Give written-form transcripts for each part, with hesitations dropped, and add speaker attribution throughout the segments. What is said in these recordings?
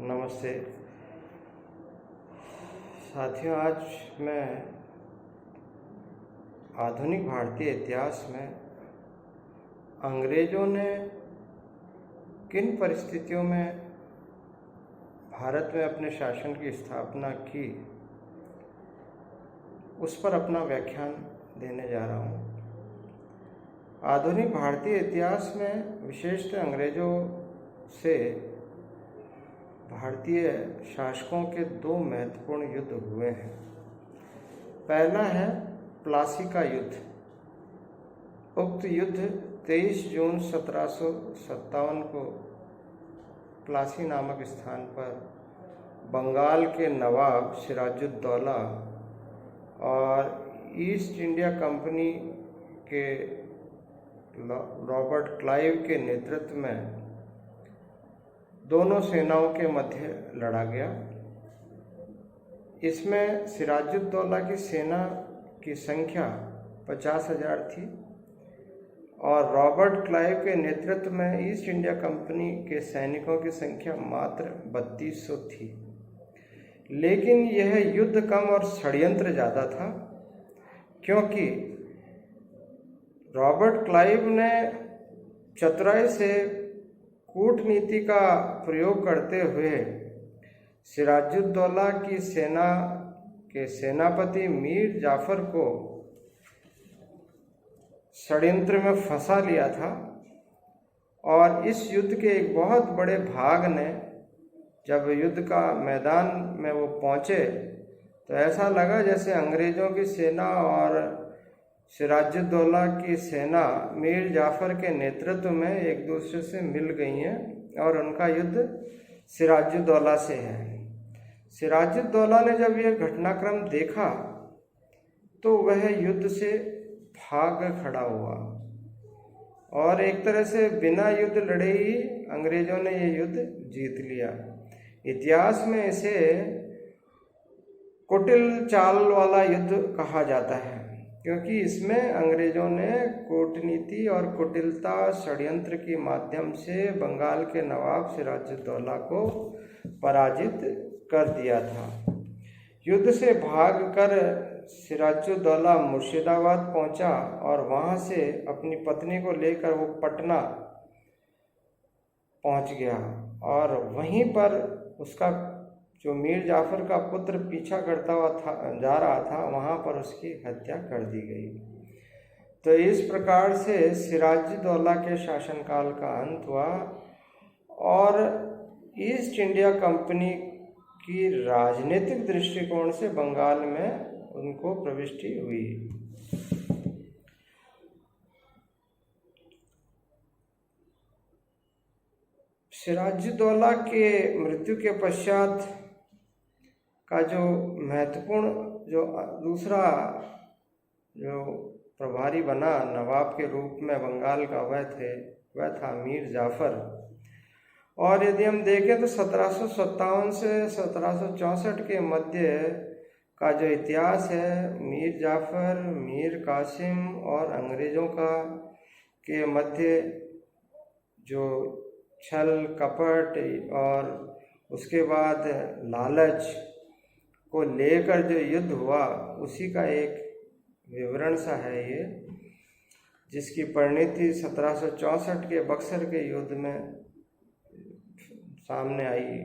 Speaker 1: नमस्ते साथियों। आज मैं आधुनिक भारतीय इतिहास में अंग्रेज़ों ने किन परिस्थितियों में भारत में अपने शासन की स्थापना की, उस पर अपना व्याख्यान देने जा रहा हूँ। आधुनिक भारतीय इतिहास में विशेषतः अंग्रेज़ों से भारतीय शासकों के दो महत्वपूर्ण युद्ध हुए हैं। पहला है प्लासी का युद्ध। उक्त युद्ध 23 जून 1757 को प्लासी नामक स्थान पर बंगाल के नवाब सिराजुद्दौला और ईस्ट इंडिया कंपनी के रॉबर्ट क्लाइव के नेतृत्व में दोनों सेनाओं के मध्य लड़ा गया। इसमें सिराजुद्दौला की सेना की संख्या 50,000 थी और रॉबर्ट क्लाइव के नेतृत्व में ईस्ट इंडिया कंपनी के सैनिकों की संख्या मात्र 3200 थी। लेकिन यह युद्ध कम और षड्यंत्र ज़्यादा था, क्योंकि रॉबर्ट क्लाइव ने चतुराई से कूटनीति का प्रयोग करते हुए सिराजुद्दौला की सेना के सेनापति मीर जाफर को षड्यंत्र में फंसा लिया था। और इस युद्ध के एक बहुत बड़े भाग ने जब युद्ध का मैदान में वो पहुंचे तो ऐसा लगा जैसे अंग्रेज़ों की सेना और सिराजुद्दौला की सेना मीर जाफर के नेतृत्व में एक दूसरे से मिल गई हैं और उनका युद्ध सिराजुद्दौला से है। सिराजुद्दौला ने जब यह घटनाक्रम देखा तो वह युद्ध से भाग खड़ा हुआ और एक तरह से बिना युद्ध लड़े ही अंग्रेज़ों ने यह युद्ध जीत लिया। इतिहास में इसे कुटिल चाल वाला युद्ध कहा जाता है, क्योंकि इसमें अंग्रेज़ों ने कूटनीति और कुटिलता षड्यंत्र के माध्यम से बंगाल के नवाब सिराजुद्दौला को पराजित कर दिया था। युद्ध से भागकर सिराजुद्दौला मुर्शिदाबाद पहुंचा और वहां से अपनी पत्नी को लेकर वो पटना पहुंच गया और वहीं पर उसका जो मीर जाफर का पुत्र पीछा करता हुआ जा रहा था, वहाँ पर उसकी हत्या कर दी गई। तो इस प्रकार से सिराजुद्दौला के शासनकाल का अंत हुआ और ईस्ट इंडिया कंपनी की राजनीतिक दृष्टिकोण से बंगाल में उनको प्रविष्टि हुई। सिराजुद्दौला के मृत्यु के पश्चात का जो महत्वपूर्ण दूसरा प्रभारी बना नवाब के रूप में बंगाल का वह था मीर जाफर। और यदि हम देखें तो 1757 से 1764 के मध्य का जो इतिहास है, मीर जाफर, मीर कासिम और अंग्रेज़ों के मध्य जो छल कपट और उसके बाद लालच को लेकर जो युद्ध हुआ, उसी का एक विवरण सा है ये, जिसकी परिणति 1764 के बक्सर के युद्ध में सामने आई।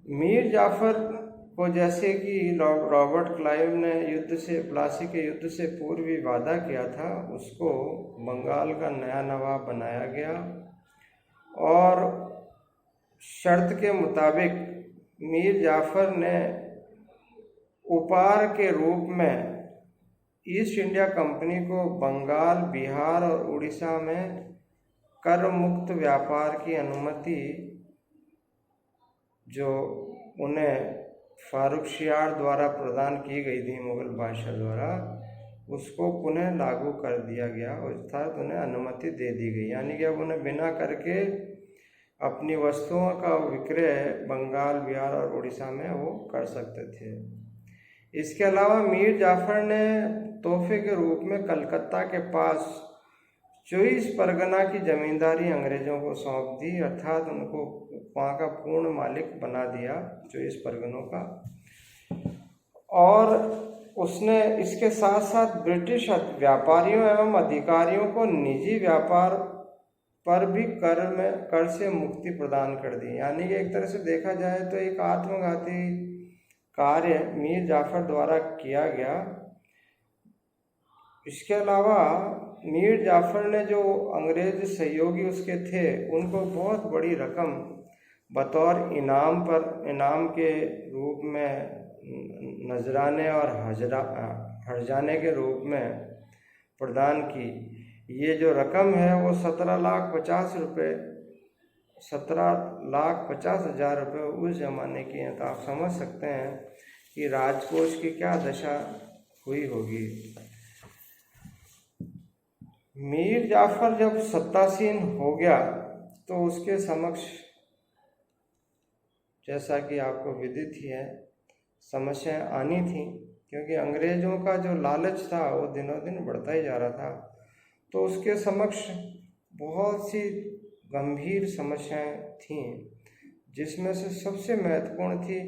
Speaker 1: मीर जाफर को जैसे कि रॉबर्ट क्लाइव ने प्लासी के युद्ध से पूर्व ही वादा किया था, उसको बंगाल का नया नवाब बनाया गया और शर्त के मुताबिक मीर जाफर ने उपहार के रूप में ईस्ट इंडिया कंपनी को बंगाल, बिहार और उड़ीसा में कर मुक्त व्यापार की अनुमति जो उन्हें फारुखशियार द्वारा प्रदान की गई थी, मुगल बादशाह द्वारा, उसको पुनः लागू कर दिया गया, अर्थात उन्हें अनुमति दे दी गई। यानी कि अब उन्हें बिना करके अपनी वस्तुओं का विक्रय बंगाल, बिहार और उड़ीसा में वो कर सकते थे। इसके अलावा मीर जाफर ने तोहफे के रूप में कलकत्ता के पास 24 परगना की जमींदारी अंग्रेजों को सौंप दी, अर्थात उनको वहाँ का पूर्ण मालिक बना दिया 24 परगनों का। और उसने इसके साथ साथ ब्रिटिश व्यापारियों एवं अधिकारियों को निजी व्यापार पर भी कर से मुक्ति प्रदान कर दी। यानी कि एक तरह से देखा जाए तो एक आत्मघाती कार्य मीर जाफर द्वारा किया गया। इसके अलावा मीर जाफर ने जो अंग्रेज सहयोगी उसके थे उनको बहुत बड़ी रकम बतौर इनाम के रूप में, नजराने और हर्जाने के रूप में प्रदान की। ये जो रकम है वो 17,50,000 रुपये उस ज़माने की है। तो आप समझ सकते हैं कि राजकोष की क्या दशा हुई होगी। मीर जाफर जब सत्तासीन हो गया तो उसके समक्ष, जैसा कि आपको विदित ही है, समस्याएं आनी थी, क्योंकि अंग्रेजों का जो लालच था वो दिनों दिन बढ़ता ही जा रहा था। तो उसके समक्ष बहुत सी गंभीर समस्याएं थीं, जिसमें से सबसे महत्वपूर्ण थी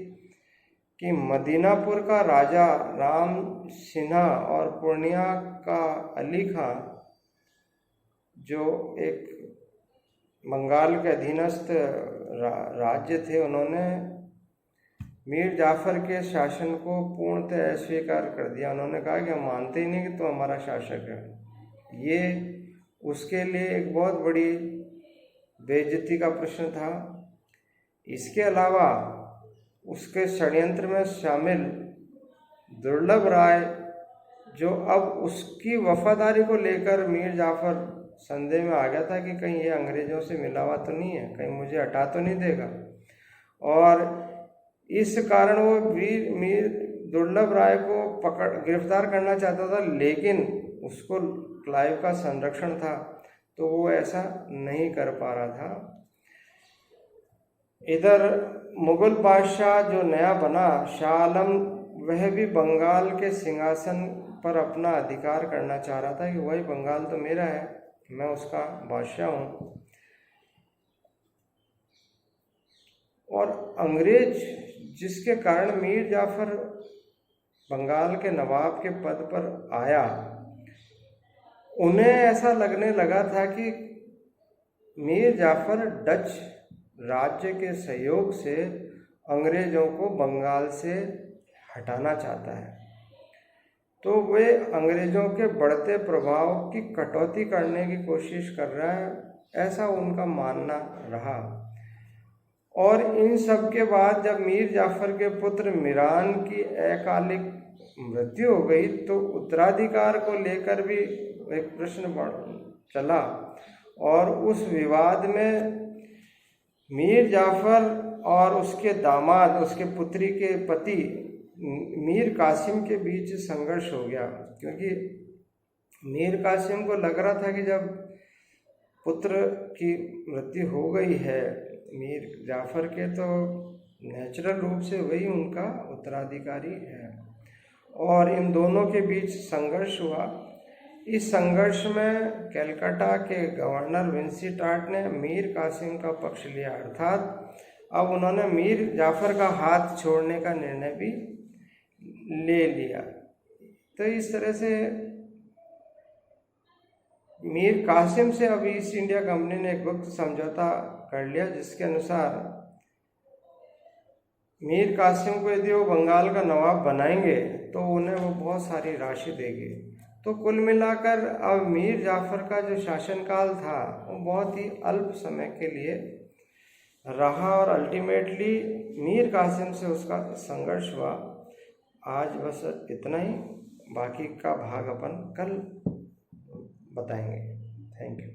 Speaker 1: कि मदीनापुर का राजा राम सिन्हा और पूर्णिया का अली खां, जो एक बंगाल के अधीनस्थ राज्य थे, उन्होंने मीर जाफर के शासन को पूर्णतः अस्वीकार कर दिया। उन्होंने कहा कि हम मानते ही नहीं कि तो हमारा शासक है। ये उसके लिए एक बहुत बड़ी बेइज्जती का प्रश्न था। इसके अलावा उसके षड्यंत्र में शामिल दुर्लभ राय, जो अब उसकी वफादारी को लेकर मीर जाफर संदेह में आ गया था कि कहीं ये अंग्रेजों से मिला हुआ तो नहीं है, कहीं मुझे हटा तो नहीं देगा। और इस कारण वो मीर दुर्लभ राय को गिरफ्तार करना चाहता था, लेकिन उसको क्लाइव का संरक्षण था तो वो ऐसा नहीं कर पा रहा था। इधर मुगल बादशाह जो नया बना शाह आलम, वह भी बंगाल के सिंहासन पर अपना अधिकार करना चाह रहा था कि वही बंगाल तो मेरा है, मैं उसका बादशाह हूँ। और अंग्रेज, जिसके कारण मीर जाफर बंगाल के नवाब के पद पर आया, उन्हें ऐसा लगने लगा था कि मीर जाफर डच राज्य के सहयोग से अंग्रेजों को बंगाल से हटाना चाहता है। तो वे अंग्रेजों के बढ़ते प्रभाव की कटौती करने की कोशिश कर रहा है, ऐसा उनका मानना रहा। और इन सब के बाद जब मीर जाफर के पुत्र मीरान की अकालिक मृत्यु हो गई तो उत्तराधिकार को लेकर भी एक प्रश्न चला। और उस विवाद में मीर जाफर और उसके दामाद, उसके पुत्री के पति मीर कासिम के बीच संघर्ष हो गया, क्योंकि मीर कासिम को लग रहा था कि जब पुत्र की मृत्यु हो गई है मीर जाफर के, तो नेचुरल रूप से वही उनका उत्तराधिकारी है। और इन दोनों के बीच संघर्ष हुआ। इस संघर्ष में कलकत्ता के गवर्नर विंसीटार्ट ने मीर कासिम का पक्ष लिया, अर्थात अब उन्होंने मीर जाफर का हाथ छोड़ने का निर्णय भी ले लिया। तो इस तरह से मीर कासिम से अब ईस्ट इंडिया कंपनी ने एक वक्त समझौता कर लिया, जिसके अनुसार मीर कासिम को यदि वो बंगाल का नवाब बनाएंगे तो उन्हें वो बहुत सारी राशि देगी। तो कुल मिलाकर अब मीर जाफर का जो शासनकाल था वो बहुत ही अल्प समय के लिए रहा और अल्टीमेटली मीर कासिम से उसका संघर्ष हुआ। आज बस इतना ही, बाकी का भाग अपन कल बताएंगे। Thank you.